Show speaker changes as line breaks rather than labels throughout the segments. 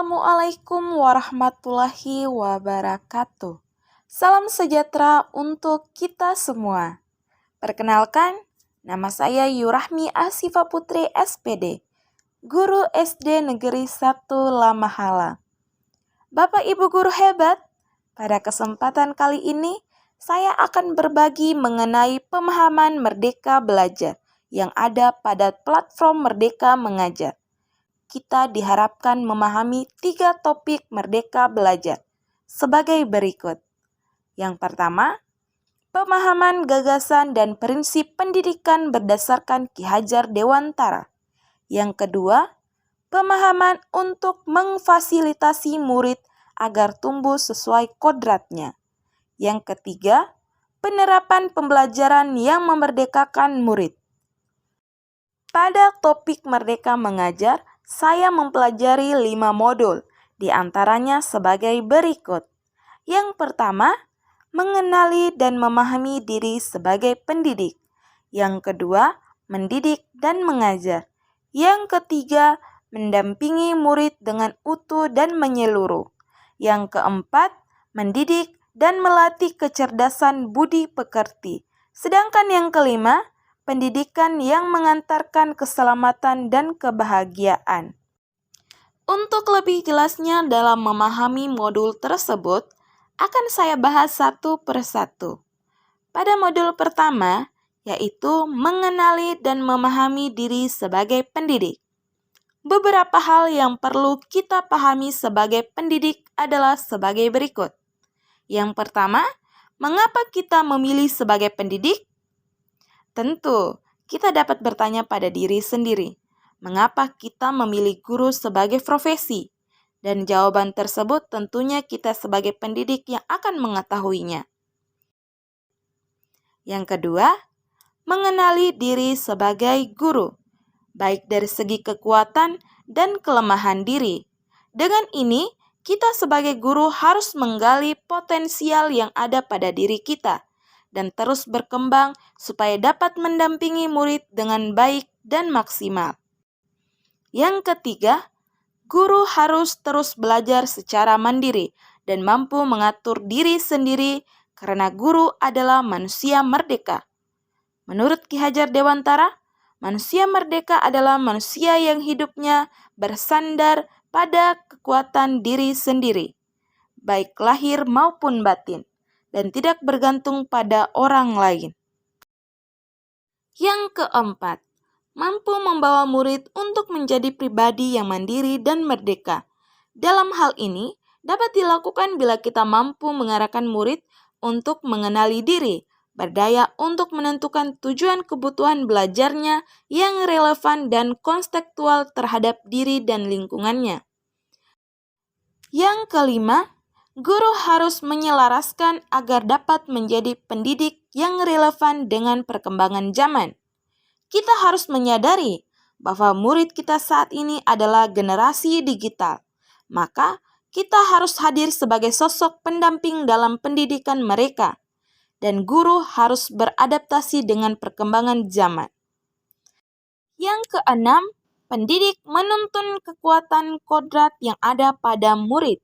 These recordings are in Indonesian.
Assalamualaikum warahmatullahi wabarakatuh. Salam sejahtera untuk kita semua. Perkenalkan, nama saya Yurahmi Asifa Putri SPD, Guru SD Negeri 1 Lamahala. Bapak Ibu guru hebat, pada kesempatan kali ini saya akan berbagi mengenai pemahaman Merdeka Belajar yang ada pada platform Merdeka Mengajar. Kita diharapkan memahami 3 topik Merdeka Belajar sebagai berikut. Yang pertama, pemahaman gagasan dan prinsip pendidikan berdasarkan Ki Hajar Dewantara. Yang kedua, pemahaman untuk memfasilitasi murid agar tumbuh sesuai kodratnya. Yang ketiga, penerapan pembelajaran yang memerdekakan murid. Pada topik Merdeka Mengajar, saya mempelajari 5 modul, di antaranya sebagai berikut. Yang pertama, mengenali dan memahami diri sebagai pendidik. Yang kedua, mendidik dan mengajar. Yang ketiga, mendampingi murid dengan utuh dan menyeluruh. Yang keempat, mendidik dan melatih kecerdasan budi pekerti. Sedangkan yang kelima, pendidikan yang mengantarkan keselamatan dan kebahagiaan. Untuk lebih jelasnya dalam memahami modul tersebut, akan saya bahas satu persatu. Pada modul pertama, yaitu mengenali dan memahami diri sebagai pendidik. Beberapa hal yang perlu kita pahami sebagai pendidik adalah sebagai berikut. Yang pertama, mengapa kita memilih sebagai pendidik? Tentu, kita dapat bertanya pada diri sendiri, mengapa kita memilih guru sebagai profesi? Dan jawaban tersebut tentunya kita sebagai pendidik yang akan mengetahuinya. Yang kedua, mengenali diri sebagai guru, baik dari segi kekuatan dan kelemahan diri. Dengan ini, kita sebagai guru harus menggali potensial yang ada pada diri kita dan terus berkembang supaya dapat mendampingi murid dengan baik dan maksimal. Yang ketiga, guru harus terus belajar secara mandiri dan mampu mengatur diri sendiri karena guru adalah manusia merdeka. Menurut Ki Hajar Dewantara, manusia merdeka adalah manusia yang hidupnya bersandar pada kekuatan diri sendiri, baik lahir maupun batin, dan tidak bergantung pada orang lain. Yang keempat, mampu membawa murid untuk menjadi pribadi yang mandiri dan merdeka. Dalam hal ini, dapat dilakukan bila kita mampu mengarahkan murid untuk mengenali diri, berdaya untuk menentukan tujuan kebutuhan belajarnya yang relevan dan kontekstual terhadap diri dan lingkungannya. Yang kelima, guru harus menyelaraskan agar dapat menjadi pendidik yang relevan dengan perkembangan zaman. Kita harus menyadari bahwa murid kita saat ini adalah generasi digital. Maka, kita harus hadir sebagai sosok pendamping dalam pendidikan mereka. Dan guru harus beradaptasi dengan perkembangan zaman. Yang keenam, pendidik menuntun kekuatan kodrat yang ada pada murid.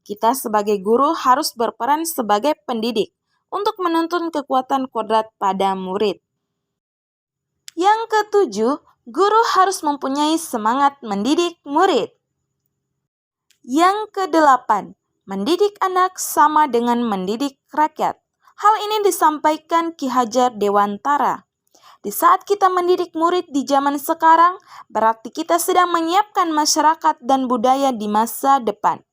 Kita sebagai guru harus berperan sebagai pendidik untuk menuntun kekuatan kodrat pada murid. Yang ketujuh, guru harus mempunyai semangat mendidik murid. Yang kedelapan, mendidik anak sama dengan mendidik rakyat. Hal ini disampaikan Ki Hajar Dewantara. Di saat kita mendidik murid di zaman sekarang, berarti kita sedang menyiapkan masyarakat dan budaya di masa depan.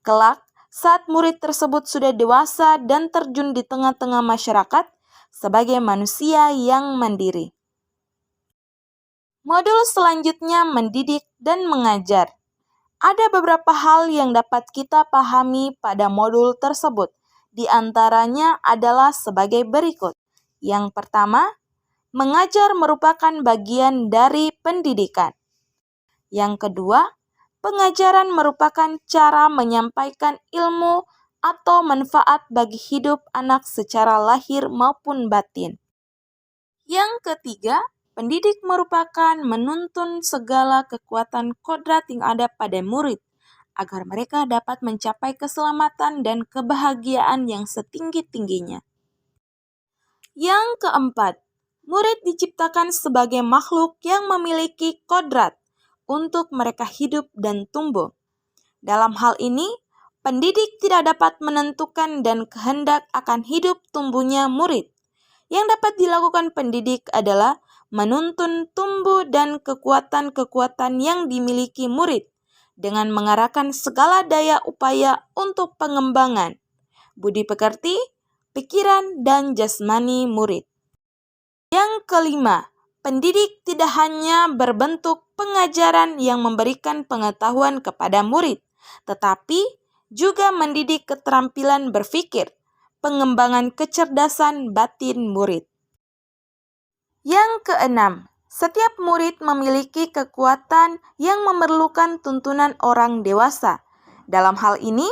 Kelak, saat murid tersebut sudah dewasa dan terjun di tengah-tengah masyarakat sebagai manusia yang mandiri. Modul selanjutnya mendidik dan mengajar. Ada beberapa hal yang dapat kita pahami pada modul tersebut. Di antaranya adalah sebagai berikut. Yang pertama, mengajar merupakan bagian dari pendidikan. Yang kedua, pengajaran merupakan cara menyampaikan ilmu atau manfaat bagi hidup anak secara lahir maupun batin. Yang ketiga, pendidik merupakan menuntun segala kekuatan kodrat yang ada pada murid agar mereka dapat mencapai keselamatan dan kebahagiaan yang setinggi-tingginya. Yang keempat, murid diciptakan sebagai makhluk yang memiliki kodrat untuk mereka hidup dan tumbuh. Dalam hal ini, pendidik tidak dapat menentukan dan kehendak akan hidup tumbuhnya murid. Yang dapat dilakukan pendidik adalah menuntun tumbuh dan kekuatan-kekuatan yang dimiliki murid dengan mengarahkan segala daya upaya untuk pengembangan budi pekerti, pikiran, dan jasmani murid. Yang kelima, pendidik tidak hanya berbentuk pengajaran yang memberikan pengetahuan kepada murid, tetapi juga mendidik keterampilan berpikir, pengembangan kecerdasan batin murid. Yang keenam, setiap murid memiliki kekuatan yang memerlukan tuntunan orang dewasa. Dalam hal ini,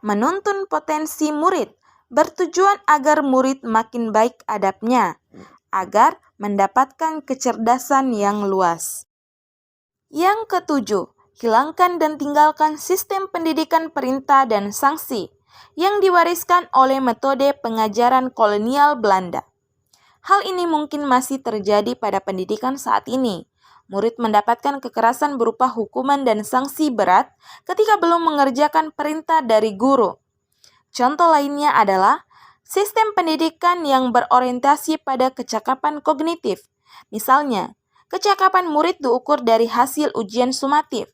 menuntun potensi murid bertujuan agar murid makin baik adabnya, agar mendapatkan kecerdasan yang luas. Yang ketujuh, hilangkan dan tinggalkan sistem pendidikan perintah dan sanksi yang diwariskan oleh metode pengajaran kolonial Belanda. Hal ini mungkin masih terjadi pada pendidikan saat ini. Murid mendapatkan kekerasan berupa hukuman dan sanksi berat ketika belum mengerjakan perintah dari guru. Contoh lainnya adalah sistem pendidikan yang berorientasi pada kecakapan kognitif. Misalnya, kecakapan murid diukur dari hasil ujian sumatif.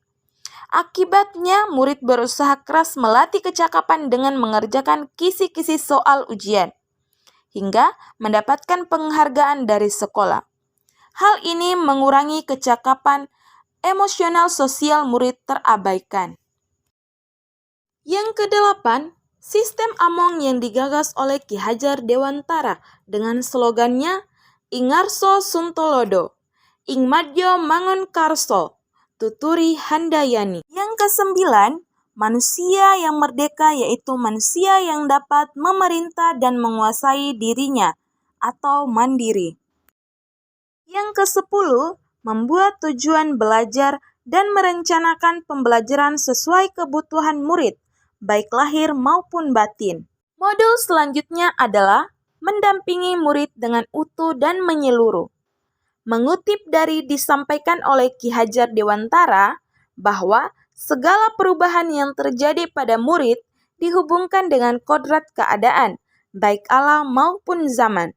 Akibatnya, murid berusaha keras melatih kecakapan dengan mengerjakan kisi-kisi soal ujian, hingga mendapatkan penghargaan dari sekolah. Hal ini mengurangi kecakapan emosional sosial murid terabaikan. Yang kedelapan, sistem Among yang digagas oleh Ki Hajar Dewantara dengan slogannya Ingarso Suntolodo, Ingmadyo Mangun Karso, Tuturi Handayani. Yang kesembilan, manusia yang merdeka yaitu manusia yang dapat memerintah dan menguasai dirinya atau mandiri. Yang kesepuluh, membuat tujuan belajar dan merencanakan pembelajaran sesuai kebutuhan murid, baik lahir maupun batin. Modul selanjutnya adalah mendampingi murid dengan utuh dan menyeluruh. Mengutip dari disampaikan oleh Ki Hajar Dewantara bahwa segala perubahan yang terjadi pada murid dihubungkan dengan kodrat keadaan, baik alam maupun zaman.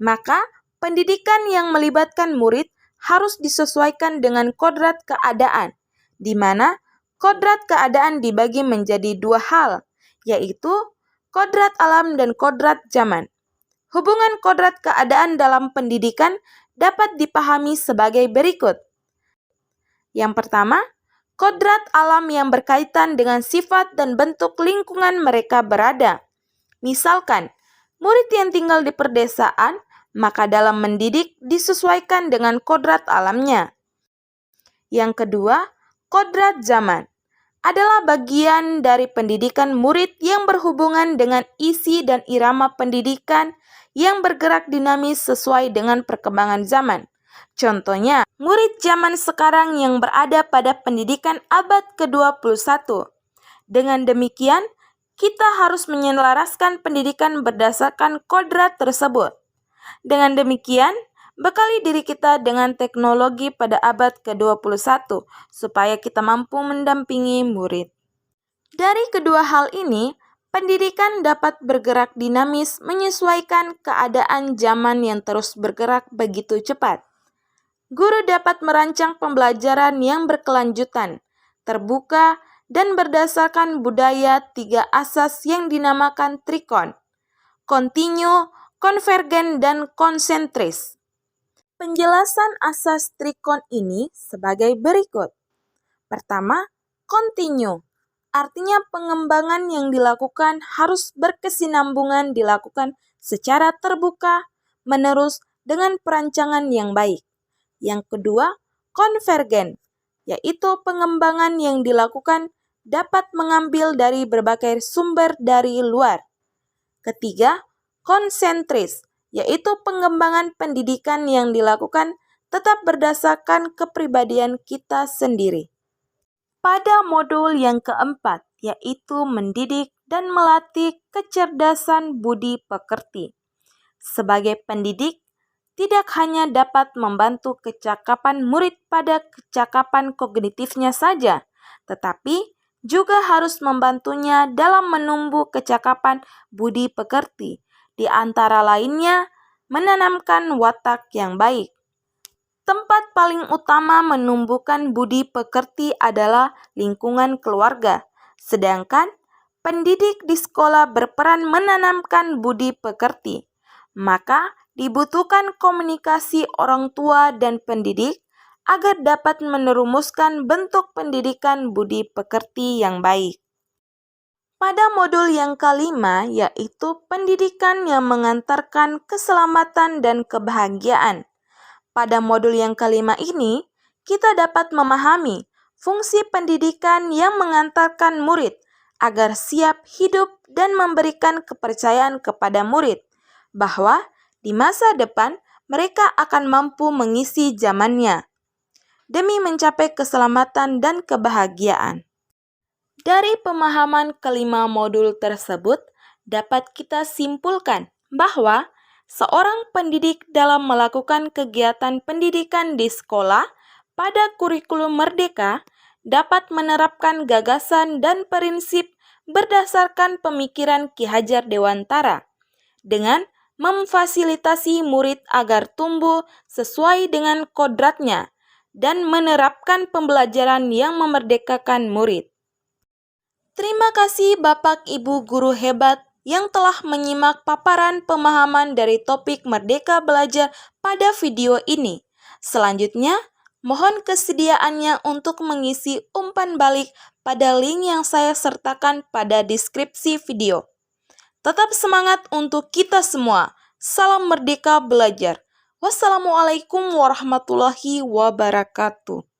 Maka, pendidikan yang melibatkan murid harus disesuaikan dengan kodrat keadaan, di mana kodrat keadaan dibagi menjadi dua hal, yaitu kodrat alam dan kodrat zaman. Hubungan kodrat keadaan dalam pendidikan dapat dipahami sebagai berikut. Yang pertama, kodrat alam yang berkaitan dengan sifat dan bentuk lingkungan mereka berada. Misalkan, murid yang tinggal di perdesaan, maka dalam mendidik disesuaikan dengan kodrat alamnya. Yang kedua, kodrat zaman adalah bagian dari pendidikan murid yang berhubungan dengan isi dan irama pendidikan yang bergerak dinamis sesuai dengan perkembangan zaman. Contohnya, murid zaman sekarang yang berada pada pendidikan abad ke-21. Dengan demikian, kita harus menyelaraskan pendidikan berdasarkan kodrat tersebut. Dengan demikian, bekali diri kita dengan teknologi pada abad ke-21 supaya kita mampu mendampingi murid. Dari kedua hal ini, pendidikan dapat bergerak dinamis menyesuaikan keadaan zaman yang terus bergerak begitu cepat. Guru dapat merancang pembelajaran yang berkelanjutan, terbuka, dan berdasarkan budaya 3 asas yang dinamakan trikon: kontinu, konvergen, dan konsentris. Penjelasan asas trikon ini sebagai berikut. Pertama, kontinu. Artinya pengembangan yang dilakukan harus berkesinambungan dilakukan secara terbuka, menerus dengan perancangan yang baik. Yang kedua, konvergen, yaitu pengembangan yang dilakukan dapat mengambil dari berbagai sumber dari luar. Ketiga, konsentris, yaitu pengembangan pendidikan yang dilakukan tetap berdasarkan kepribadian kita sendiri. pada modul yang keempat, yaitu mendidik dan melatih kecerdasan budi pekerti. Sebagai pendidik, tidak hanya dapat membantu kecakapan murid pada kecakapan kognitifnya saja, tetapi juga harus membantunya dalam menumbuh kecakapan budi pekerti, di antara lainnya menanamkan watak yang baik. Tempat paling utama menumbuhkan budi pekerti adalah lingkungan keluarga, sedangkan pendidik di sekolah berperan menanamkan budi pekerti. Maka dibutuhkan komunikasi orang tua dan pendidik agar dapat menerumuskan bentuk pendidikan budi pekerti yang baik. Pada modul yang kelima, yaitu pendidikan yang mengantarkan keselamatan dan kebahagiaan. Pada modul yang kelima ini, kita dapat memahami fungsi pendidikan yang mengantarkan murid agar siap hidup dan memberikan kepercayaan kepada murid bahwa di masa depan mereka akan mampu mengisi zamannya demi mencapai keselamatan dan kebahagiaan. Dari pemahaman kelima modul tersebut, dapat kita simpulkan bahwa seorang pendidik dalam melakukan kegiatan pendidikan di sekolah pada kurikulum merdeka dapat menerapkan gagasan dan prinsip berdasarkan pemikiran Ki Hajar Dewantara dengan memfasilitasi murid agar tumbuh sesuai dengan kodratnya dan menerapkan pembelajaran yang memerdekakan murid. Terima kasih Bapak Ibu guru hebat yang telah menyimak paparan pemahaman dari topik Merdeka Belajar pada video ini. Selanjutnya, mohon kesediaannya untuk mengisi umpan balik pada link yang saya sertakan pada deskripsi video. Tetap semangat untuk kita semua. Salam Merdeka Belajar. Wassalamualaikum warahmatullahi wabarakatuh.